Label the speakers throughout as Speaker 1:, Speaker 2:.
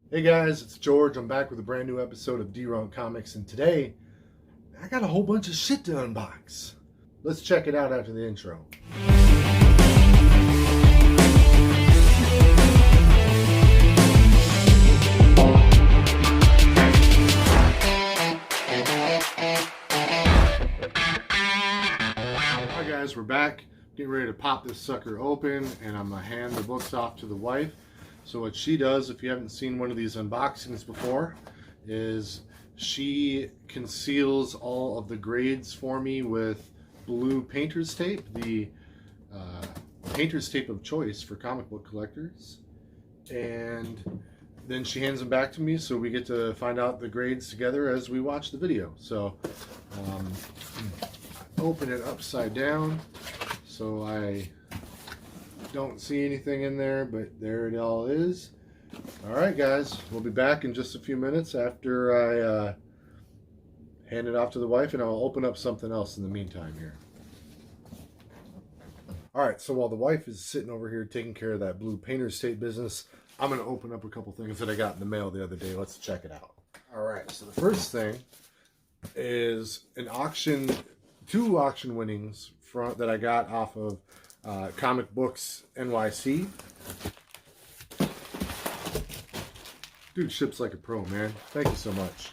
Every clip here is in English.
Speaker 1: Hey guys, it's George. I'm back with a brand new episode of D-Run Comics, and today I got a whole bunch of shit to unbox. Let's check it out after the intro. Alright guys, we're back. Getting ready to pop this sucker open, and I'm going to hand the books off to the wife. So what she does, if you haven't seen one of these unboxings before, is she conceals all of the grades for me with blue painter's tape, the painter's tape of choice for comic book collectors. And then she hands them back to me, so we get to find out the grades together as we watch the video. So open it upside down so I don't see anything in there, but there it all is. Alright guys, we'll be back in just a few minutes after I hand it off to the wife, and I'll open up something else in the meantime here. Alright, so while the wife is sitting over here taking care of that blue painter's tape business, I'm going to open up a couple things that I got in the mail the other day. Let's check it out. Alright, so the first thing is an auction, two auction winnings that I got off of Comic Books NYC. Dude ships like a pro, man. Thank you so much.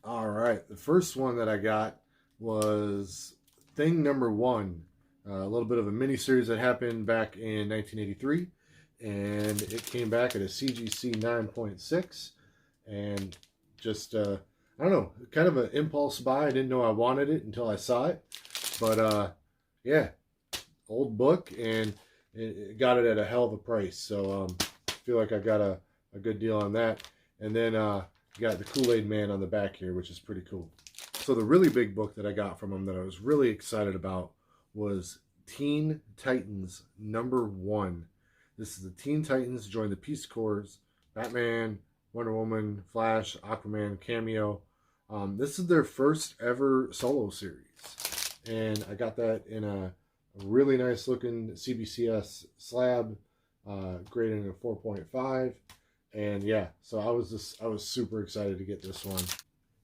Speaker 1: Alright, the first one that I got was Thing Number 1. A little bit of a mini-series that happened back in 1983. And it came back at a CGC 9.6. And just, I don't know, kind of an impulse buy. I didn't know I wanted it until I saw it. But, yeah, old book, and it got it at a hell of a price. So, I feel like I got a good deal on that. And then, you got the Kool-Aid Man on the back here, which is pretty cool. So the really big book that I got from him that I was really excited about was Teen Titans number 1. This is the Teen Titans join the Peace Corps, Batman, Wonder Woman, Flash, Aquaman cameo. This is their first ever solo series. And I got that in a really nice looking CBCS slab, graded at 4.5. And yeah, so I was super excited to get this one.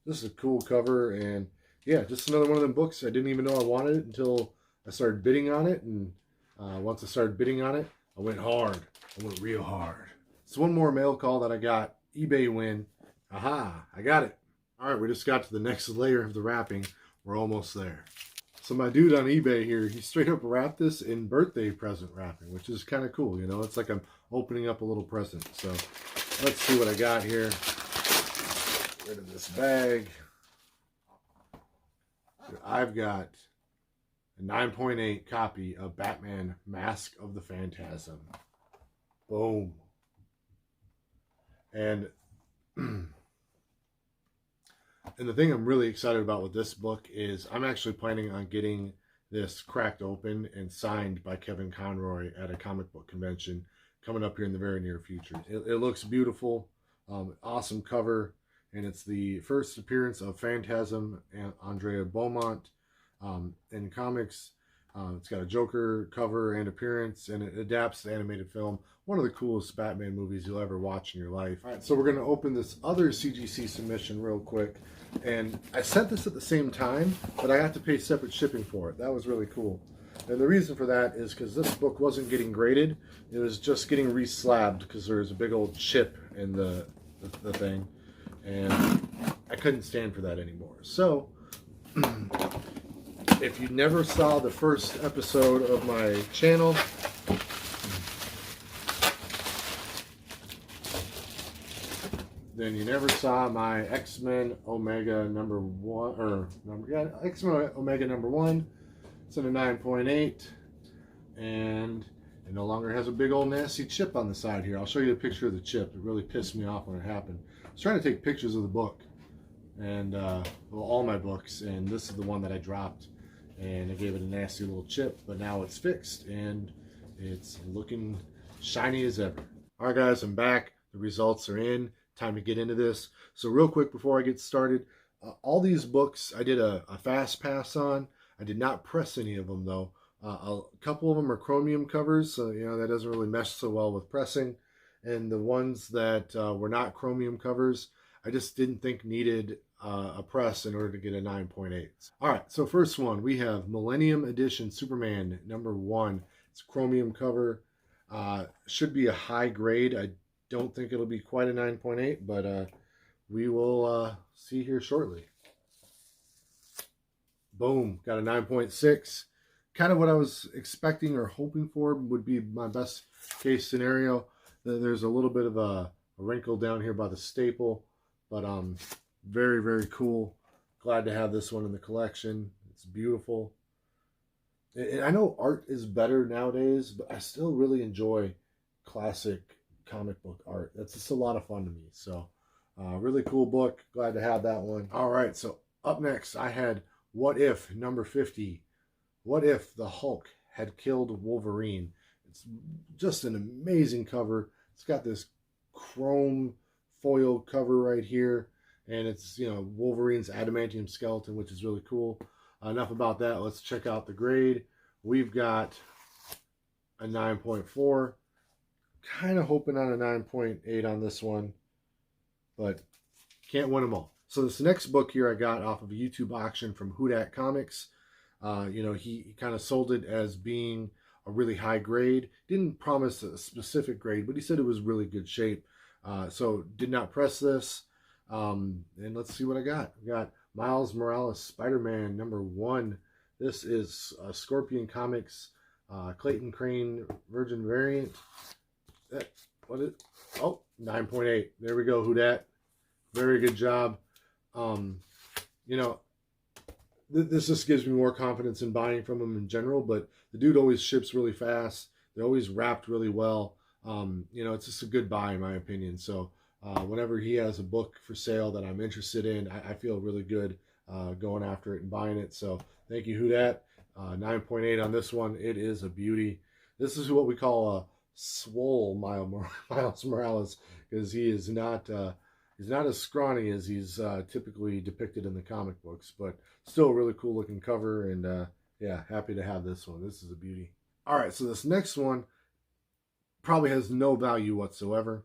Speaker 1: This is a cool cover, and yeah, just another one of them books. I didn't even know I wanted it until I started bidding on it, and once I started bidding on it, I went hard. I went real hard. So one more mail call that I got, eBay win. Aha, I got it. All right, we just got to the next layer of the wrapping. We're almost there. So my dude on eBay here, he straight up wrapped this in birthday present wrapping, which is kind of cool, you know? It's like I'm opening up a little present. So let's see what I got here. Get rid of this bag. So I've got a 9.8 copy of Batman Mask of the Phantasm. Boom. And the thing I'm really excited about with this book is I'm actually planning on getting this cracked open and signed by Kevin Conroy at a comic book convention coming up here in the very near future. It looks beautiful, awesome cover, and it's the first appearance of Phantasm and Andrea Beaumont in comics. It's got a Joker cover and appearance, and it adapts the animated film. One of the coolest Batman movies you'll ever watch in your life. All right, so we're going to open this other CGC submission real quick. And I sent this at the same time, but I had to pay separate shipping for it. That was really cool. And the reason for that is because this book wasn't getting graded. It was just getting re-slabbed because there was a big old chip in the thing. And I couldn't stand for that anymore. So, if you never saw the first episode of my channel, then you never saw my X-Men Omega number 1, or X-Men Omega number 1. It's in a 9.8, and it no longer has a big old nasty chip on the side here. I'll show you a picture of the chip. It really pissed me off when it happened. I was trying to take pictures of the book, and well, all my books, and this is the one that I dropped, and I gave it a nasty little chip, but now it's fixed, and it's looking shiny as ever. All right, guys, I'm back. The results are in. Time to get into this. So real quick before I get started, all these books I did a fast pass on. I did not press any of them though. A couple of them are chromium covers, so you know that doesn't really mesh so well with pressing. And the ones that were not chromium covers, I just didn't think needed a press in order to get a 9.8. All right, so first one, we have Millennium Edition Superman #1. It's a chromium cover. Should be a high grade. I don't think it'll be quite a 9.8, but we will see here shortly. Boom, got a 9.6. Kind of what I was expecting or hoping for would be my best case scenario. There's a little bit of a wrinkle down here by the staple, but very, very cool. Glad to have this one in the collection. It's beautiful. And I know art is better nowadays, but I still really enjoy classic comic book art. That's just a lot of fun to me. So really cool book. Glad to have that one. All right, so up next I had What If #50. What if the Hulk had killed Wolverine? It's just an amazing cover. It's got this chrome foil cover right here, and it's, you know, Wolverine's adamantium skeleton, which is really cool. Enough about that. Let's check out the grade. We've got a 9.4. Kind of hoping on a 9.8 on this one, but can't win them all. So this next book here I got off of a YouTube auction from Whodat Comics. You know, he kind of sold it as being a really high grade. Didn't promise a specific grade, but he said it was really good shape. So did not press this. And let's see what I got. I got Miles Morales Spider-Man #1. This is Scorpion Comics Clayton Crane Virgin variant. What is? Oh, 9.8. There we go, Whodat. Very good job. You know, this just gives me more confidence in buying from him in general, but the dude always ships really fast. They're always wrapped really well. You know, it's just a good buy in my opinion. So whenever he has a book for sale that I'm interested in, I feel really good going after it and buying it. So thank you, Whodat. 9.8 on this one. It is a beauty. This is what we call a swole Miles Morales, because he is not he's not as scrawny as he's typically depicted in the comic books, but still a really cool looking cover. And yeah, happy to have this one. This is a beauty. All right, so this next one probably has no value whatsoever.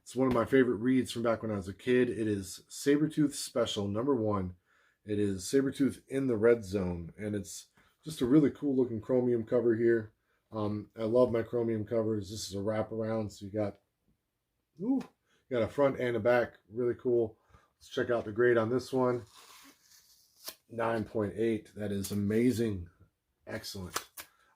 Speaker 1: It's one of my favorite reads from back when I was a kid. It is Sabretooth Special #1. It is Sabretooth in the Red Zone, and it's just a really cool looking chromium cover here. I love my chromium covers. This is a wraparound, so you got a front and a back. Really cool. Let's check out the grade on this one. 9.8. That is amazing. Excellent.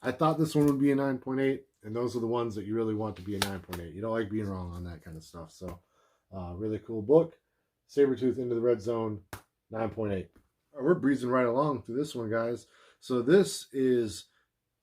Speaker 1: I thought this one would be a 9.8, and those are the ones that you really want to be a 9.8. You don't like being wrong on that kind of stuff. So, really cool book. Sabretooth into the Red Zone, 9.8. We're breezing right along through this one, guys. So this is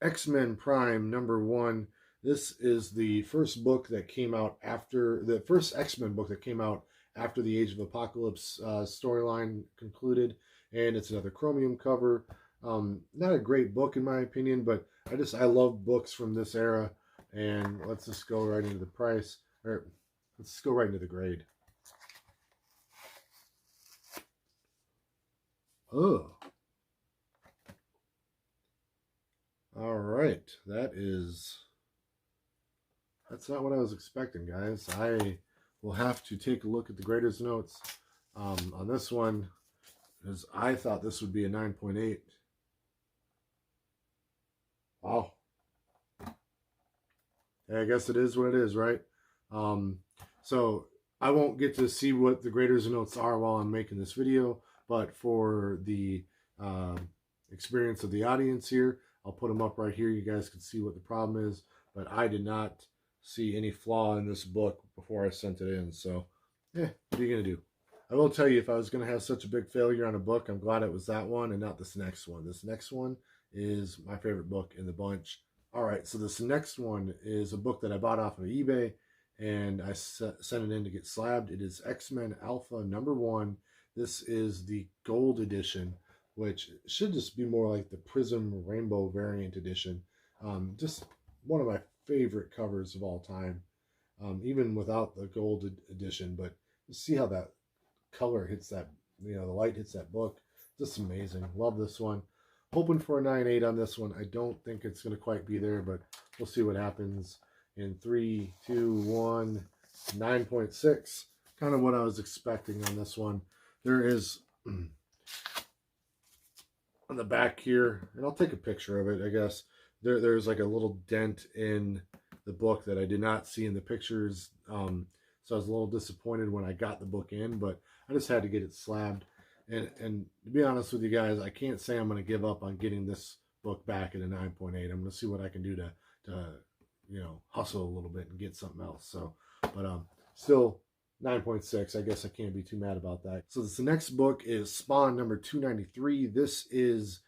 Speaker 1: XMen Prime #1. This is the first book that came out after the first X-Men book that came out after the Age of Apocalypse storyline concluded, and it's another chromium cover. Not a great book in my opinion, but I love books from this era. And let's just go right into the price, or let's go right into the grade. Oh. All right, that's not what I was expecting, guys. I will have to take a look at the grader's notes on this one, because I thought this would be a 9.8. Wow. Yeah, I guess it is what it is, right? So I won't get to see what the grader's notes are while I'm making this video, but for the experience of the audience here, I'll put them up right here. You guys can see what the problem is, but I did not see any flaw in this book before I sent it in. So, what are you going to do? I will tell you, if I was going to have such a big failure on a book, I'm glad it was that one and not this next one. This next one is my favorite book in the bunch. All right, so this next one is a book that I bought off of eBay, and I sent it in to get slabbed. It is XMen Alpha #1. This is the gold edition, which should just be more like the Prism Rainbow variant edition. Just one of my favorite covers of all time, even without the gold edition. But see how that color hits that, the light hits that book. Just amazing. Love this one. hoping for a 9.8 on this one. I don't think it's going to quite be there, but we'll see what happens. In 3, 2, 1, 9.6. Kind of what I was expecting on this one. There is on the back here, and I'll take a picture of it, I guess. There's like a little dent in the book that I did not see in the pictures. So I was a little disappointed when I got the book in, but I just had to get it slabbed. And to be honest with you guys, I can't say I'm going to give up on getting this book back at a 9.8. I'm going to see what I can do to you know, hustle a little bit and get something else. So, but still 9.6. I guess I can't be too mad about that. So the next book is Spawn number 293. This is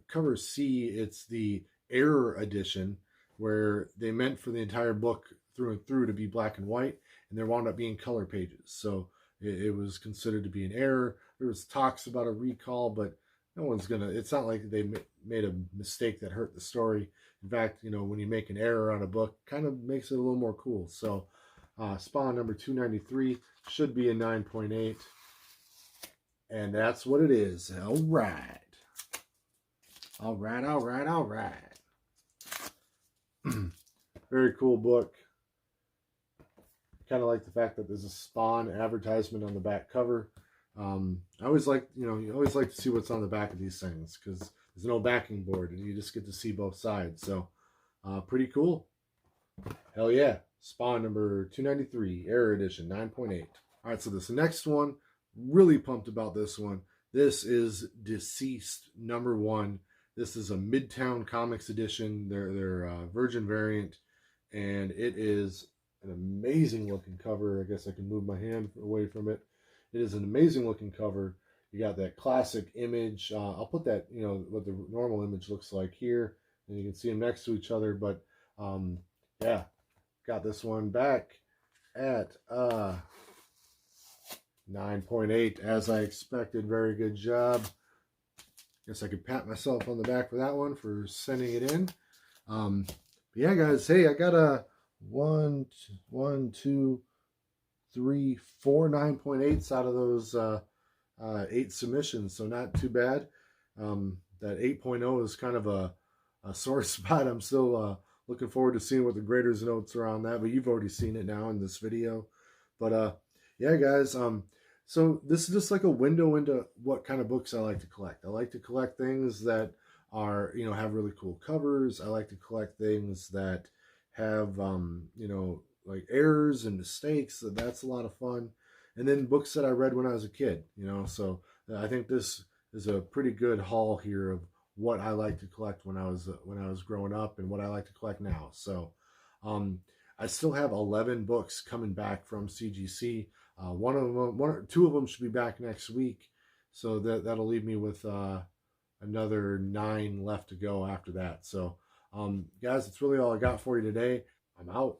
Speaker 1: cover C. It's the Error edition, where they meant for the entire book through and through to be black and white, and there wound up being color pages. So it was considered to be an error. There was talks about a recall, but no one's gonna, it's not like they made a mistake that hurt the story. In fact, you know, when you make an error on a book, kind of makes it a little more cool. So Spawn number 293 should be a 9.8. And that's what it is. All right. All right, all right, all right. Very cool book. Kind of like the fact that there's a Spawn advertisement on the back cover. I always like, you know, you always like to see what's on the back of these things, because there's no backing board and you just get to see both sides. So pretty cool. Hell yeah. Spawn number 293, Error Edition, 9.8. All right, so this next one, really pumped about this one. This is Deceased number 1. This is a Midtown Comics edition, their Virgin variant, and it is an amazing looking cover. I guess I can move my hand away from it. It is an amazing looking cover. You got that classic image. I'll put that, you know, what the normal image looks like here, and you can see them next to each other. But yeah, got this one back at 9.8 as I expected. Very good job. Guess I could pat myself on the back for that one, for sending it in. But yeah, guys, hey, I got a 1, 2, 3, 4 9.8s out of those 8 submissions, so not too bad. That 8.0 is kind of a sore spot. I'm still looking forward to seeing what the graders' notes are on that, but you've already seen it now in this video. But yeah, guys, so this is just like a window into what kind of books I like to collect. I like to collect things that are, you know, have really cool covers. I like to collect things that have, you know, like errors and mistakes. So that's a lot of fun. And then books that I read when I was a kid, you know. So I think this is a pretty good haul here of what I like to collect when I was growing up and what I like to collect now. So I still have 11 books coming back from CGC. One or two of them should be back next week, so that'll leave me with another 9 left to go after that. So guys, that's really all I got for you today. I'm out.